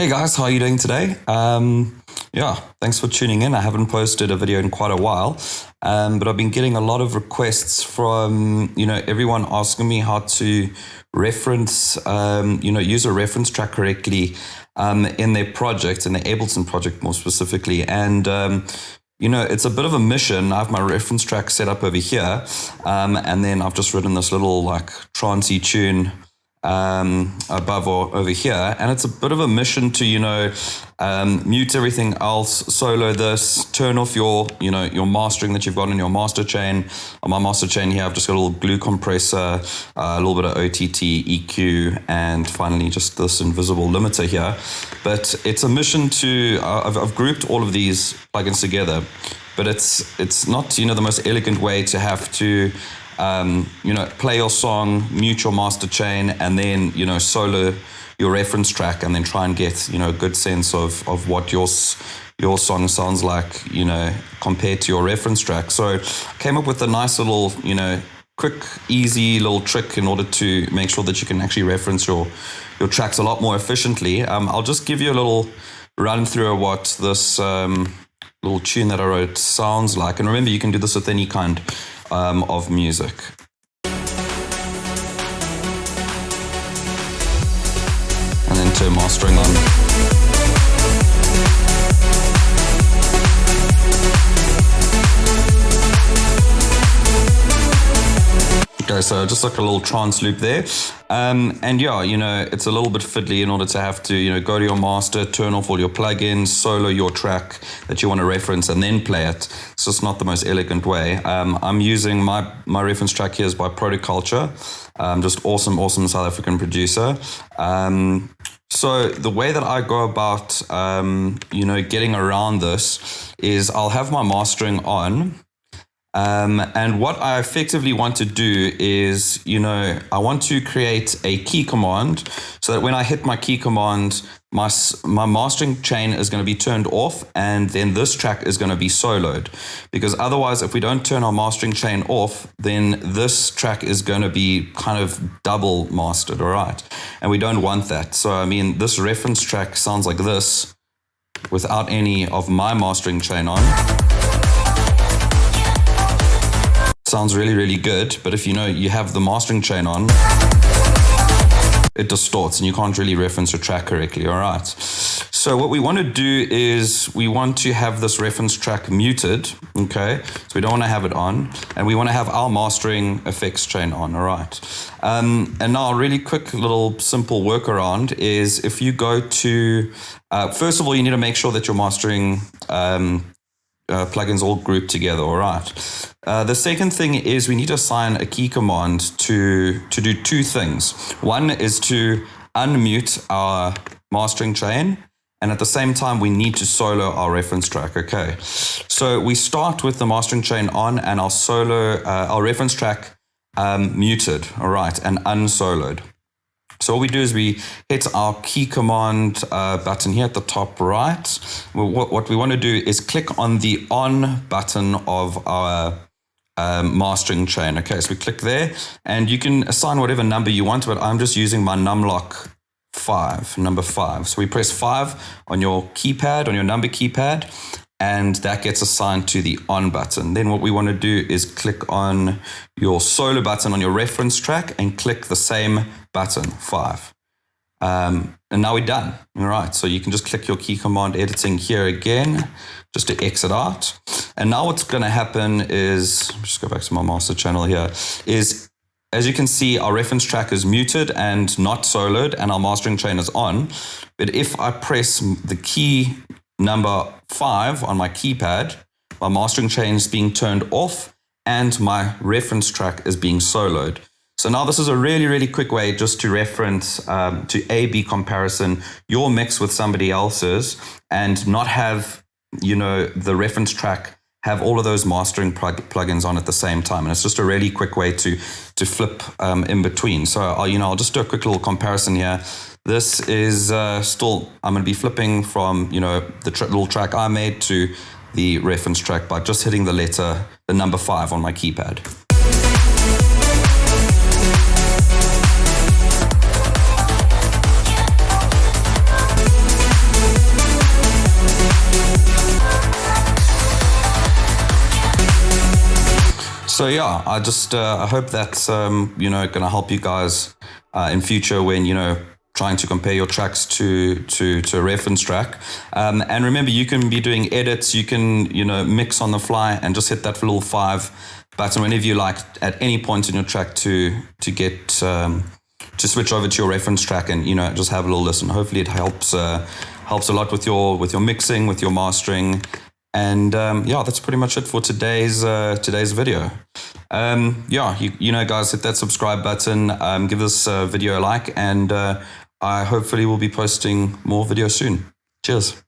Hey guys, how are you doing today? Yeah, thanks for tuning in. I haven't posted a video in quite a while, but I've been getting a lot of requests from, everyone asking me how to reference, use a reference track correctly in their project, in the Ableton project more specifically. And, it's a bit of a mission. I have my reference track set up over here, and then I've just written this little trancey tune above or over here, and it's a bit of a mission to mute everything else, solo this, turn off your mastering that you've got in your master chain. On my master chain here, I've just got a little glue compressor, a little bit of OTT, EQ, and finally just this invisible limiter here. But it's a mission to I've grouped all of these plugins together, but it's not the most elegant way to have to play your song, mute your master chain, and then, solo your reference track, and then try and get, a good sense of what your song sounds like, compared to your reference track. So I came up with a nice little, quick, easy little trick in order to make sure that you can actually reference your tracks a lot more efficiently. I'll just give you a little run through of what this little tune that I wrote sounds like. And remember, you can do this with any kind of music. And then turn mastering on. Okay, so just like a little trance loop there. And yeah, it's a little bit fiddly in order to have to, go to your master, turn off all your plugins, solo your track that you want to reference, and then play it. It's just not the most elegant way. I'm using my reference track here is by Protoculture. Just awesome South African producer. So the way that I go about, getting around this is I'll have my mastering on. And what I effectively want to do is, I want to create a key command so that when I hit my key command, my mastering chain is going to be turned off, and then this track is going to be soloed. Because otherwise, if we don't turn our mastering chain off, then this track is going to be kind of double mastered, all right? And we don't want that. So, this reference track sounds like this without any of my mastering chain on. Sounds really, really good, but if you have the mastering chain on, it distorts and you can't really reference your track correctly, all right? So what we want to do is we want to have this reference track muted, okay? So we don't want to have it on, and we want to have our mastering effects chain on, all right? And now a really quick little simple workaround is if you go to, first of all, you need to make sure that your mastering plugins all grouped together, all right? The second thing is we need to assign a key command to do two things. One is to unmute our mastering chain, and at the same time, we need to solo our reference track, okay? So we start with the mastering chain on and our solo, our reference track muted, all right, and unsoloed. So what we do is we hit our key command button here at the top right. What we want to do is click on the on button of our mastering chain. Okay, so we click there, and you can assign whatever number you want, but I'm just using my numlock number 5. So we press 5 on your keypad, on your number keypad, and that gets assigned to the on button. Then what we want to do is click on your solo button on your reference track and click the same button, 5. And now we're done. All right, so you can just click your key command editing here again, just to exit out. And now what's going to happen is, just go back to my master channel here, is as you can see, our reference track is muted and not soloed, and our mastering chain is on. But if I press the key number 5 on my keypad, my mastering chain is being turned off and my reference track is being soloed. So now this is a really, really quick way just to reference, to A/B comparison your mix with somebody else's and not have, the reference track have all of those mastering plugins on at the same time. And it's just a really quick way to flip in between. So I'll just do a quick little comparison here. This is still, I'm going to be flipping from, the little track I made to the reference track by just hitting the number 5 on my keypad. So yeah, I hope that's going to help you guys in future when trying to compare your tracks to a reference track. And remember, you can be doing edits, you can mix on the fly, and just hit that little 5 button whenever you like at any point in your track to get to switch over to your reference track and just have a little listen. Hopefully, it helps a lot with your mixing, with your mastering. And that's pretty much it for today's video. Guys, hit that subscribe button, give this video a like, and I hopefully will be posting more videos soon. Cheers.